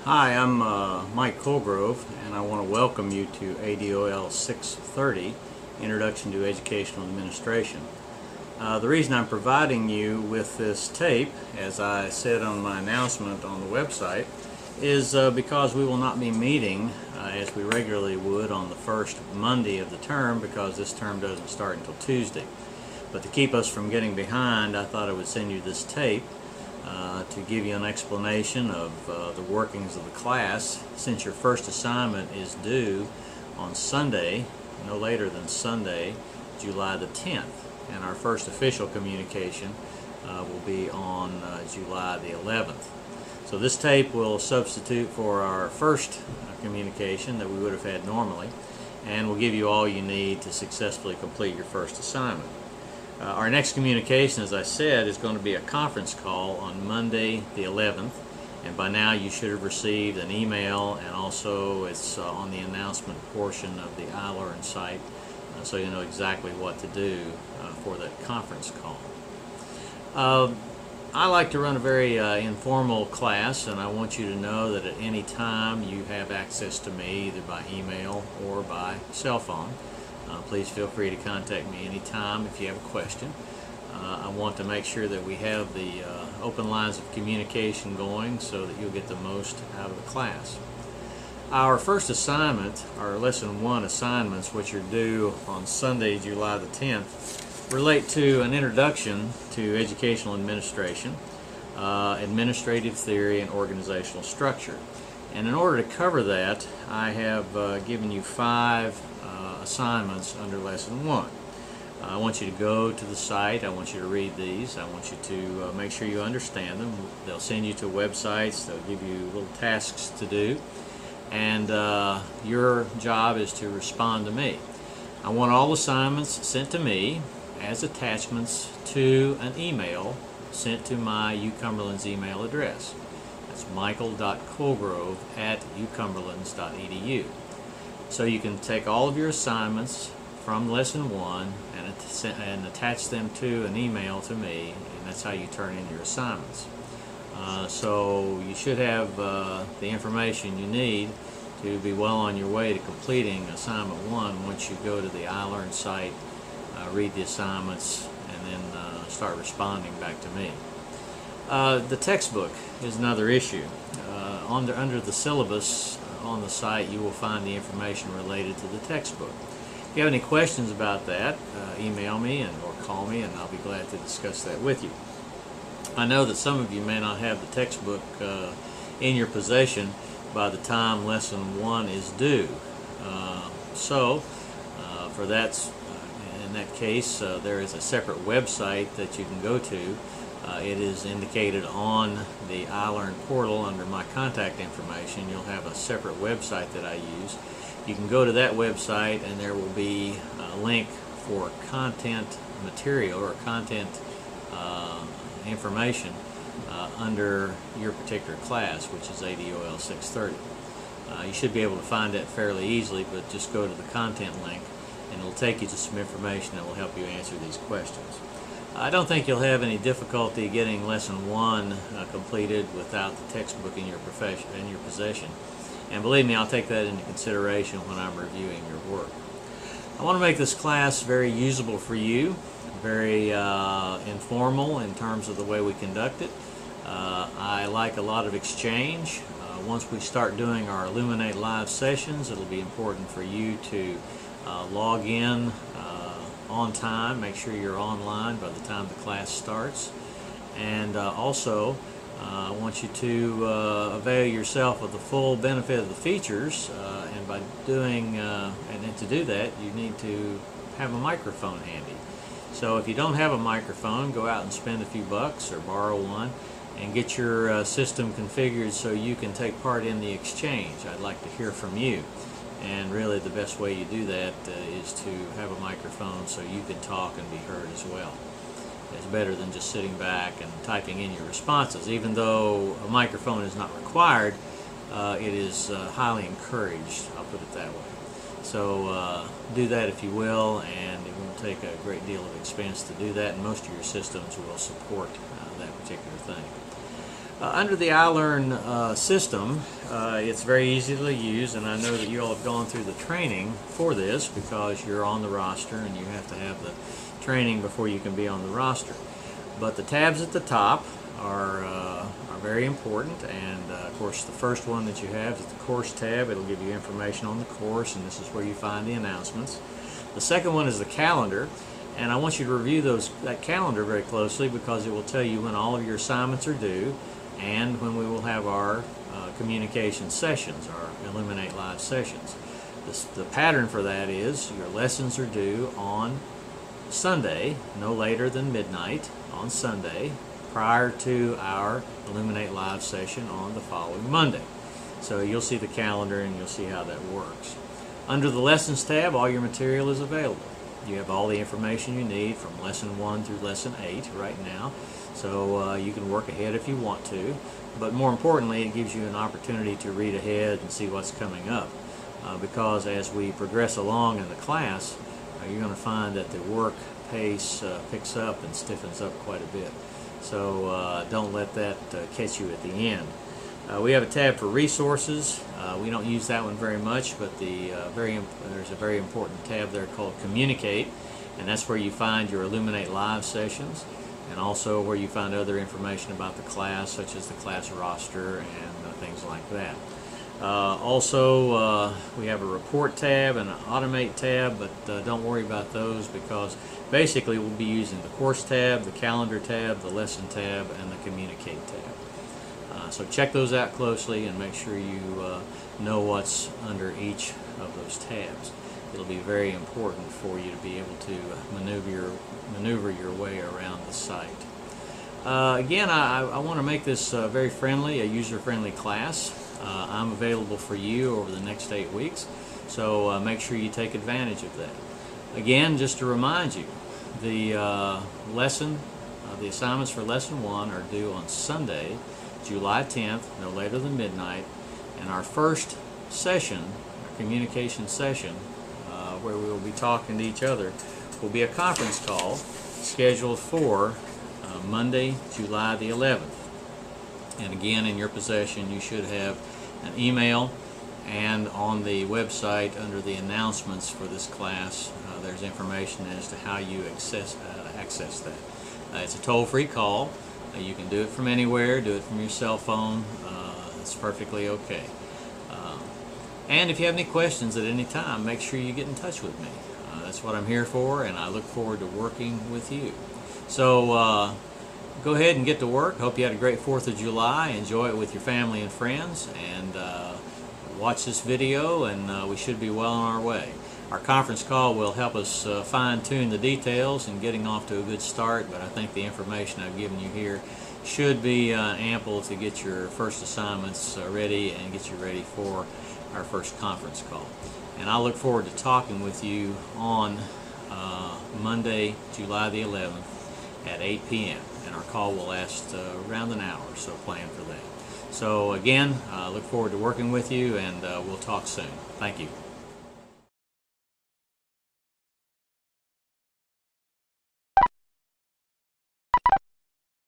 Hi, I'm Mike Colgrove, and I want to welcome you to ADOL 630, Introduction to Educational Administration. The reason I'm providing you with this tape, as I said on my announcement on the website, is because we will not be meeting as we regularly would on the first Monday of the term, because this term doesn't start until Tuesday. But to keep us from getting behind, I thought I would send you this tape to give you an explanation of the workings of the class, since your first assignment is due on Sunday, no later than Sunday, July the 10th, and our first official communication will be on July the 11th. So this tape will substitute for our first communication that we would have had normally, and will give you all you need to successfully complete your first assignment. Our next communication, as I said, is going to be a conference call on Monday the 11th, and by now you should have received an email, and also it's on the announcement portion of the iLearn site, so you know exactly what to do for that conference call. I like to run a very informal class, and I want you to know that at any time you have access to me, either by email or by cell phone. Please feel free to contact me anytime if you have a question. I want to make sure that we have the open lines of communication going so that you'll get the most out of the class. Our first assignment, our Lesson 1 assignments, which are due on Sunday, July the 10th, relate to an introduction to educational administration, administrative theory, and organizational structure. And in order to cover that, I have given you 5 assignments under Lesson 1. I want you to go to the site. I want you to read these. I want you to make sure you understand them. They'll send you to websites. They'll give you little tasks to do. And your job is to respond to me. I want all assignments sent to me as attachments to an email sent to my UCumberland's email address. That's michael.colgrove@ucumberlands.edu. So you can take all of your assignments from Lesson 1 and attach them to an email to me, and that's how you turn in your assignments. So you should have the information you need to be well on your way to completing Assignment 1 once you go to the iLearn site, read the assignments, and then start responding back to me. The textbook is another issue. Under the syllabus on the site, you will find the information related to the textbook. If you have any questions about that, email me or call me, and I'll be glad to discuss that with you. I know that some of you may not have the textbook in your possession by the time Lesson 1 is due. For that, in that case, there is a separate website that you can go to. It is indicated on the iLearn portal under my contact information. You'll have a separate website that I use. You can go to that website, and there will be a link for content material or content information under your particular class, which is ADOL 630. You should be able to find that fairly easily, but just go to the content link, and it'll take you to some information that will help you answer these questions. I don't think you'll have any difficulty getting Lesson 1 completed without the textbook in your possession. And believe me, I'll take that into consideration when I'm reviewing your work. I want to make this class very usable for you, very informal in terms of the way we conduct it. I like a lot of exchange. Once we start doing our Illuminate Live sessions, it'll be important for you to log in on time. Make sure you're online by the time the class starts, and also I want you to avail yourself of the full benefit of the features, and by doing and to do that, you need to have a microphone handy. So if you don't have a microphone, go out and spend a few bucks or borrow one and get your system configured so you can take part in the exchange. I'd like to hear from you. And really the best way you do that is to have a microphone so you can talk and be heard as well. It's better than just sitting back and typing in your responses. Even though a microphone is not required, it is highly encouraged, I'll put it that way. So do that if you will, and it won't take a great deal of expense to do that, and most of your systems will support that particular thing. Under the iLearn system, it's very easy to use, and I know that you all have gone through the training for this because you're on the roster and you have to have the training before you can be on the roster. But the tabs at the top are very important, and of course the first one that you have is the course tab. It'll give you information on the course, and this is where you find the announcements. The second one is the calendar, and I want you to review that calendar very closely because it will tell you when all of your assignments are due and when we will have our communication sessions, our Illuminate Live sessions. The pattern for that is your lessons are due on Sunday, no later than midnight on Sunday, prior to our Illuminate Live session on the following Monday. So you'll see the calendar and you'll see how that works. Under the Lessons tab, all your material is available. You have all the information you need from Lesson 1 through Lesson 8 right now. So you can work ahead if you want to, but more importantly, it gives you an opportunity to read ahead and see what's coming up. Because as we progress along in the class, you're going to find that the work pace picks up and stiffens up quite a bit. So don't let that catch you at the end. We have a tab for resources. We don't use that one very much, but there's a very important tab there called Communicate, and that's where you find your Illuminate Live sessions, and also where you find other information about the class, such as the class roster and things like that. Also, we have a Report tab and an Automate tab, but don't worry about those because basically we'll be using the Course tab, the Calendar tab, the Lesson tab, and the Communicate tab. So check those out closely and make sure you know what's under each of those tabs. It'll be very important for you to be able to maneuver your way around the site. Again, I want to make this very friendly, a user-friendly class. I'm available for you over the next 8 weeks, so make sure you take advantage of that. Again, just to remind you, the assignments for Lesson 1 are due on Sunday, July 10th, no later than midnight, and our first session, our communication session, where we will be talking to each other, will be a conference call scheduled for Monday, July the 11th. And again, in your possession, you should have an email, and on the website under the announcements for this class, there's information as to how you access that. It's a toll-free call. You can do it from anywhere, do it from your cell phone. It's perfectly okay. And if you have any questions at any time, make sure you get in touch with me. That's what I'm here for, and I look forward to working with you. So go ahead and get to work. Hope you had a great 4th of July. Enjoy it with your family and friends, and watch this video, and we should be well on our way. Our conference call will help us fine-tune the details and getting off to a good start, but I think the information I've given you here should be ample to get your first assignments ready and get you ready for our first conference call. And I look forward to talking with you on Monday, July the 11th at 8 p.m. and our call will last around an hour, so plan for that. So again, I look forward to working with you, and we'll talk soon. Thank you.